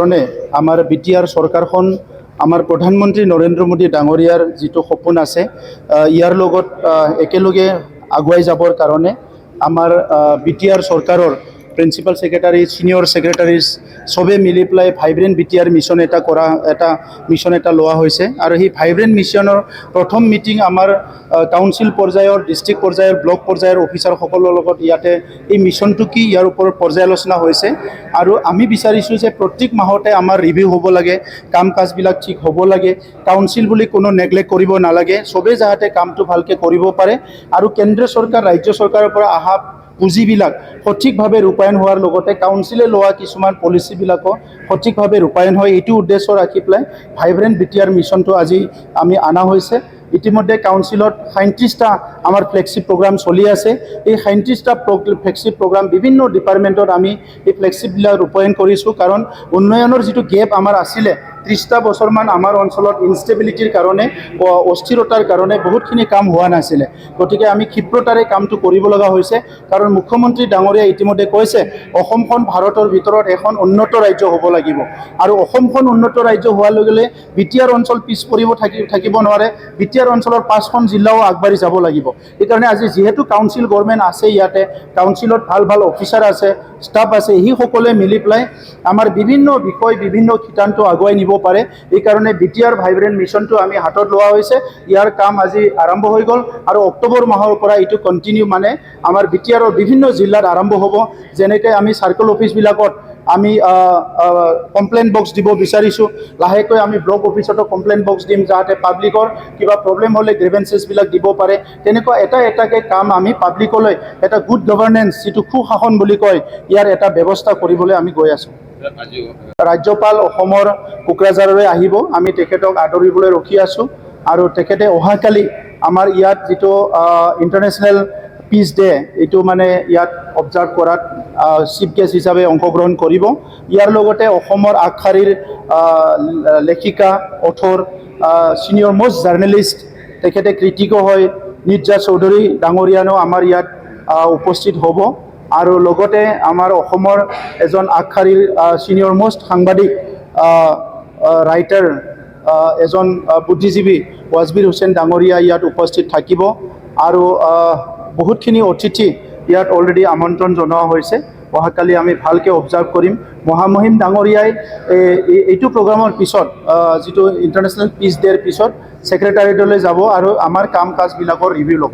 কাৰণে আমাৰ বিটিআৰ সৰকাৰখন আমাৰ প্ৰধানমন্ত্ৰী নৰেন্দ্ৰ মোদী ডাঙৰিয়াৰ যেটো সপোন আছে ইয়াৰ লগত একেলগে আগুৱাই যাবৰ কাৰণে আমাৰ বিটিআৰ সৰকাৰেৰ প্ৰিন্সিপাল সেক্ৰেটাৰি সিনিয়ৰ সেক্ৰেটাৰিজ সবে মিলি পেলাই ভাইব্ৰেন্ট বিটিআৰ মিশন এটা লোৱা হৈছে আৰু সেই ভাইব্ৰেন্ট মিশনেৰ প্ৰথম মিটিং আমাৰ কাউন্সিল পৰ্যায়ৰ ডিস্ট্ৰিক্ট পৰ্যায়ৰ ব্লক পৰ্যায়ৰ অফিসাৰসকলৰ লগত ইয়াতে এই মিশনটো কি ইয়াৰ ওপৰত পৰ্যালোচনা হৈছে আৰু আমি বিচাৰিছোঁ যে প্ৰত্যেক মাহতে আমাৰ ৰিভিউ হ'ব লাগে কাম কাজবিলাক ঠিক হ'ব লাগে কাউন্সিল বুলি কোনো নেগলেক্ট কৰিব নালাগে সবে যাতে কামটো ভালকে কৰিব পাৰে আৰু কেন্দ্ৰীয় চৰকাৰ ৰাজ্য চৰকাৰৰ পৰা অহা পুঁজিবিলাক সঠিকভাৱে ৰূপায়ণ হোৱাৰ লগতে কাউন্সিলে লোৱা কিছুমান পলিচিবিলাকো সঠিকভাৱে ৰূপায়ণ হয় এইটো উদ্দেশ্য ৰাখি পেলাই ভাইব্ৰেন্ট বিটিআৰ মিশনটো আজি আমি অনা হৈছে ইতিমধ্যে কাউন্সিলত 37টা আমাৰ ফ্লেগশিপ প্ৰগ্ৰাম চলি আছে এই 37টা ফ্লেগশিপ প্ৰগ্ৰাম বিভিন্ন ডিপাৰ্টমেণ্টত আমি এই ফ্লেগশিপবিলাক ৰূপায়ণ কৰিছোঁ কাৰণ উন্নয়নৰ যিটো গেপ আমাৰ আছিলে 30টা বছৰমান আমাৰ অঞ্চলত ইনষ্টেবিলিটিৰ কাৰণে অস্থিৰতাৰ কাৰণে বহুতখিনি কাম হোৱা নাছিলে গতিকে আমি ক্ষিপ্ৰতাৰে কামটো কৰিব লগা হৈছে কাৰণ মুখ্যমন্ত্ৰী ডাঙৰীয়া ইতিমধ্যে কৈছে অসমখন ভাৰতৰ ভিতৰত এখন উন্নত ৰাজ্য হ'ব লাগিব আৰু অসমখন উন্নত ৰাজ্য হোৱাৰ লগে লগে বিটিআৰ অঞ্চল পিছ পৰিব থাকিব নোৱাৰে বিটিআৰ অঞ্চলৰ 5খন জিলাও আগবাঢ়ি যাব লাগিব এইকাৰণে আজি যেহেতু কাউন্সিল গভৰ্ণমেণ্ট আছে ইয়াতে কাউন্সিলত ভাল অফিচাৰ আছে ষ্টাফ আছে এই সকলে মিলি পেলাই আমাৰ বিভিন্ন বিষয় বিভিন্ন সিদ্ধান্ত আগুৱাই নিব পাৰে এই কাৰণে বিটিআৰ ভাইব্ৰেন্ট মিশনটো আমি হাতত লোৱা হৈছে ইয়াৰ কাম আজি আৰম্ভ হৈ গ'ল আৰু অক্টোবৰ মাহৰ পৰা এইটো কন্টিনিউ মানে আমাৰ বিটিআৰৰ বিভিন্ন জিলাত আৰম্ভ হ'ব যেনেকৈ আমি সাৰ্কেল অফিচবিলাকত আমি কমপ্লেইন বক্স দিব বিচাৰিছোঁ লাহেকৈ আমি ব্লক অফিচতো কমপ্লেইন বক্স দিম যাতে পাব্লিকৰ কিবা প্ৰব্লেম হ'লে গ্ৰেভেন্সেছবিলাক দিব পাৰে তেনেকুৱা এটাকৈ কাম আমি পাব্লিকলৈ এটা গুড গভৰ্নেন্স যিটো সুশাসন বুলি কয় ইয়াৰ এটা ব্যৱস্থা কৰিবলৈ আমি গৈ আছোঁ ৰাজ্যপাল অসমৰ কোকৰাঝাৰলৈ আহিব আমি তেখেতক আদৰিবলৈ ৰখি আছোঁ আৰু তেখেতে অহাকালি আমাৰ ইয়াত যিটো ইণ্টাৰনেশ্যনেল পিচ ডে এইটো মানে ইয়াত অবজাৰ্ভ কৰাত চিফ গেষ্ট হিচাপে অংশগ্ৰহণ কৰিব ইয়াৰ লগতে অসমৰ আগশাৰীৰ লেখিকা অথৰ চিনিয়ৰ মোষ্ট জাৰ্নেলিষ্ট তেখেতে ক্ৰিটিকো হয় নিৰ্জা চৌধুৰী ডাঙৰীয়ানো আমাৰ ইয়াত উপস্থিত হ'ব আৰু লগতে আমাৰ অসমৰ এজন আগশাৰীৰ চিনিয়ৰ মোষ্ট সাংবাদিক ৰাইটাৰ এজন বুদ্ধিজীৱী ৱাজবিৰ হুছেইন ডাঙৰীয়া ইয়াত উপস্থিত থাকিব আৰু বহুতখিনি অতিথি ইয়াত অলৰেডি আমন্ত্ৰণ জনোৱা হৈছে অহাকালি আমি ভালকৈ অবজাৰ্ভ কৰিম মহামহিম ডাঙৰীয়াই এইটো প্ৰগ্ৰামৰ পিছত যিটো ইণ্টাৰনেশ্যনেল পিচ ডেৰ পিছত ছেক্ৰেটাৰিয়েটলৈ যাব আৰু আমাৰ কাম কাজবিলাকৰ ৰিভিউ ল'ব